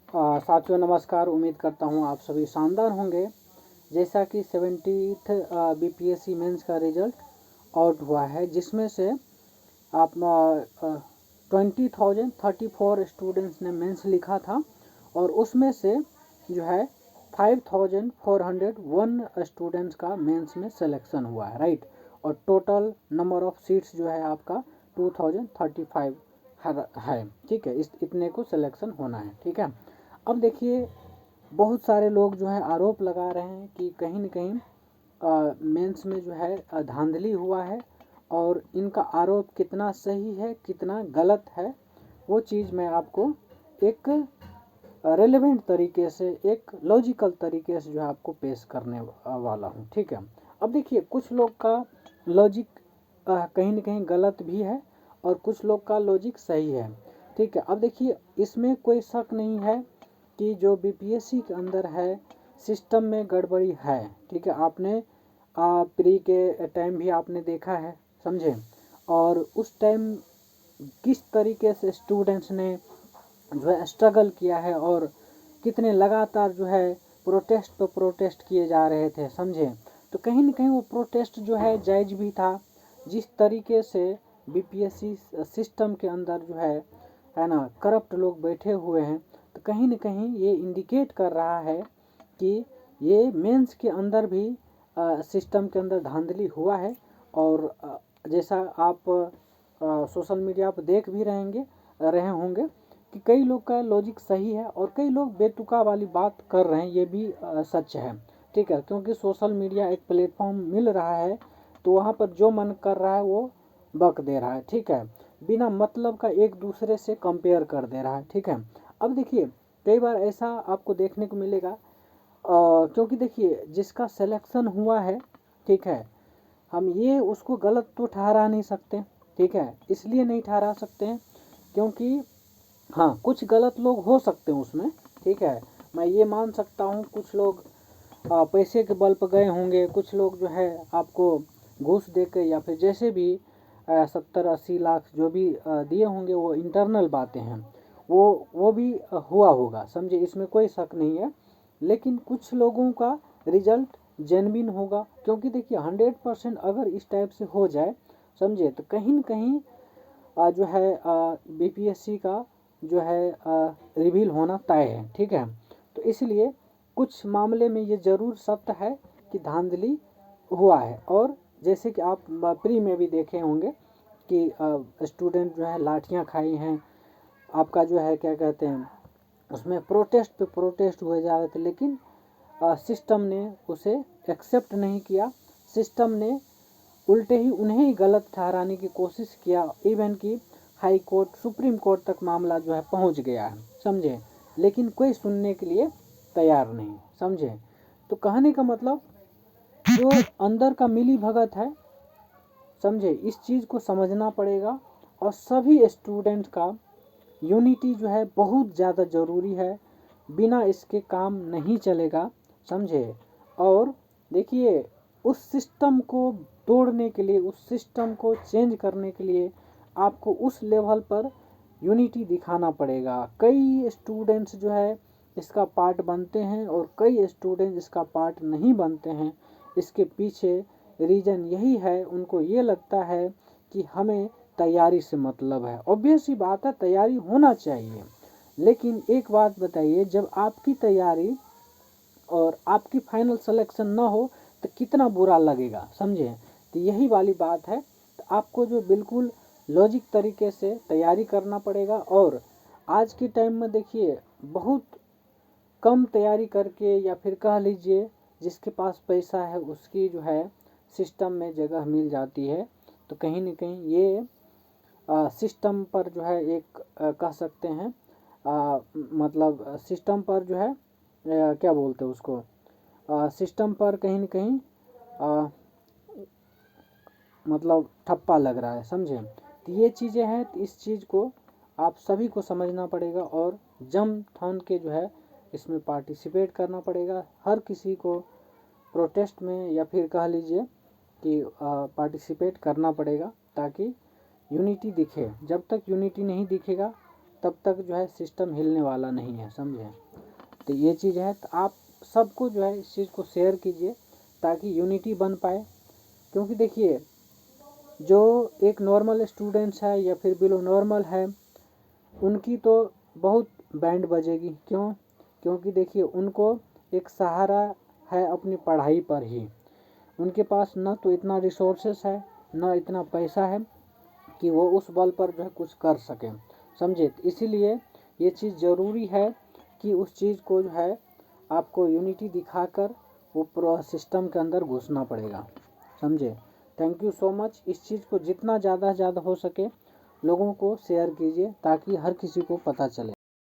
साथियों नमस्कार। उम्मीद करता हूँ आप सभी शानदार होंगे। जैसा कि 70th बीपीएससी मेंस का रिजल्ट आउट हुआ है, जिसमें से आप 20,034 स्टूडेंट्स ने मेंस लिखा था और उसमें से जो है 5,401 स्टूडेंट्स का मेंस में सिलेक्शन हुआ है, राइट। और टोटल नंबर ऑफ सीट्स जो है आपका 2035 है, ठीक है। इतने को सिलेक्शन होना है, ठीक है। अब देखिए, बहुत सारे लोग जो है आरोप लगा रहे हैं कि कहीं न कहीं मेंस में जो है धांधली हुआ है, और इनका आरोप कितना सही है कितना गलत है वो चीज़ मैं आपको एक रेलेवेंट तरीके से, एक लॉजिकल तरीके से जो है आपको पेश करने वाला हूँ, ठीक है। अब देखिए, कुछ लोग का लॉजिक कहीं न कहीं गलत भी है और कुछ लोग का लॉजिक सही है, ठीक है। अब देखिए, इसमें कोई शक नहीं है कि जो बीपीएससी के अंदर है सिस्टम में गड़बड़ी है, ठीक है। आपने प्री के टाइम भी आपने देखा है, समझे। और उस टाइम किस तरीके से स्टूडेंट्स ने जो है स्ट्रगल किया है और कितने लगातार जो है प्रोटेस्ट पे प्रोटेस्ट किए जा रहे थे, समझे। तो कहीं न कहीं वो प्रोटेस्ट जो है जायज़ भी था। जिस तरीके से बीपीएससी सिस्टम के अंदर जो है ना, करप्ट लोग बैठे हुए हैं, तो कहीं न कहीं ये इंडिकेट कर रहा है कि ये मेंस के अंदर भी सिस्टम के अंदर धांधली हुआ है। और जैसा आप सोशल मीडिया पर देख भी रहे होंगे कि कई लोग का लॉजिक सही है और कई लोग बेतुका वाली बात कर रहे हैं, ये भी सच है, ठीक है। क्योंकि सोशल मीडिया एक प्लेटफॉर्म मिल रहा है, तो वहाँ पर जो मन कर रहा है वो बक दे रहा है, ठीक है। बिना मतलब का एक दूसरे से कंपेयर कर दे रहा है, ठीक है। अब देखिए, कई बार ऐसा आपको देखने को मिलेगा, क्योंकि देखिए जिसका सिलेक्शन हुआ है, ठीक है, हम ये उसको गलत तो ठहरा नहीं सकते, ठीक है। इसलिए नहीं ठहरा सकते हैं क्योंकि हाँ, कुछ गलत लोग हो सकते हैं उसमें, ठीक है। मैं ये मान सकता हूँ कुछ लोग पैसे के बल पर गए होंगे, कुछ लोग जो है आपको घूस दे के या फिर जैसे भी 70-80 लाख जो भी दिए होंगे, वो इंटरनल बातें हैं, वो भी हुआ होगा, समझे। इसमें कोई शक नहीं है। लेकिन कुछ लोगों का रिजल्ट जेन्युइन होगा, क्योंकि देखिए 100% अगर इस टाइप से हो जाए, समझे, तो कहीं न कहीं जो है बीपीएससी का जो है रिवील होना तय है, ठीक है। तो इसलिए कुछ मामले में ये ज़रूर सत्य है कि धांधली हुआ है। और जैसे कि आप प्री में भी देखे होंगे कि स्टूडेंट जो है लाठियाँ खाई हैं, आपका जो है क्या कहते हैं, उसमें प्रोटेस्ट पे प्रोटेस्ट हुए जा रहे थे, लेकिन सिस्टम ने उसे एक्सेप्ट नहीं किया। सिस्टम ने उल्टे ही उन्हें ही गलत ठहराने की कोशिश किया। इवन कि हाई कोर्ट, सुप्रीम कोर्ट तक मामला जो है पहुंच गया है, समझे। लेकिन कोई सुनने के लिए तैयार नहीं, समझे। तो कहने का मतलब, जो अंदर का मिली भगत है, समझे, इस चीज़ को समझना पड़ेगा। और सभी स्टूडेंट का यूनिटी जो है बहुत ज़्यादा ज़रूरी है, बिना इसके काम नहीं चलेगा, समझे। और देखिए, उस सिस्टम को तोड़ने के लिए, उस सिस्टम को चेंज करने के लिए आपको उस लेवल पर यूनिटी दिखाना पड़ेगा। कई स्टूडेंट्स जो है इसका पार्ट बनते हैं और कई स्टूडेंट्स इसका पार्ट नहीं बनते हैं। इसके पीछे रीज़न यही है, उनको ये लगता है कि हमें तैयारी से मतलब है। ऑब्वियस ही बात है, तैयारी होना चाहिए। लेकिन एक बात बताइए, जब आपकी तैयारी और आपकी फाइनल सिलेक्शन ना हो तो कितना बुरा लगेगा, समझे। तो यही वाली बात है। तो आपको जो बिल्कुल लॉजिक तरीके से तैयारी करना पड़ेगा। और आज के टाइम में देखिए, बहुत कम तैयारी करके, या फिर कह लीजिए जिसके पास पैसा है उसकी जो है सिस्टम में जगह मिल जाती है। तो कहीं न कहीं ये सिस्टम पर जो है एक कह सकते हैं, मतलब सिस्टम पर जो है क्या बोलते हैं उसको, सिस्टम पर कहीं न कहीं मतलब ठप्पा लग रहा है, समझे। तो ये चीज़ें हैं, तो इस चीज़ को आप सभी को समझना पड़ेगा और जम ठान के जो है इसमें पार्टिसिपेट करना पड़ेगा। हर किसी को प्रोटेस्ट में या फिर कह लीजिए कि पार्टिसिपेट करना पड़ेगा, ताकि यूनिटी दिखे। जब तक यूनिटी नहीं दिखेगा तब तक जो है सिस्टम हिलने वाला नहीं है, समझे। तो ये चीज़ है, तो आप सबको जो है इस चीज़ को शेयर कीजिए ताकि यूनिटी बन पाए। क्योंकि देखिए, जो एक नॉर्मल स्टूडेंट्स है या फिर बिलो नॉर्मल है, उनकी तो बहुत बैंड बजेगी। क्यों? क्योंकि देखिए, उनको एक सहारा है अपनी पढ़ाई पर ही। उनके पास न तो इतना रिसोर्सेस है, न इतना पैसा है कि वो उस बल पर जो है कुछ कर सकें, समझे। तो इसीलिए ये चीज़ ज़रूरी है कि उस चीज़ को जो है आपको यूनिटी दिखाकर वो पूरा सिस्टम के अंदर घुसना पड़ेगा, समझे। Thank you so much. इस चीज़ को जितना ज़्यादा से ज़्यादा हो सके लोगों को शेयर कीजिए ताकि हर किसी को पता चले।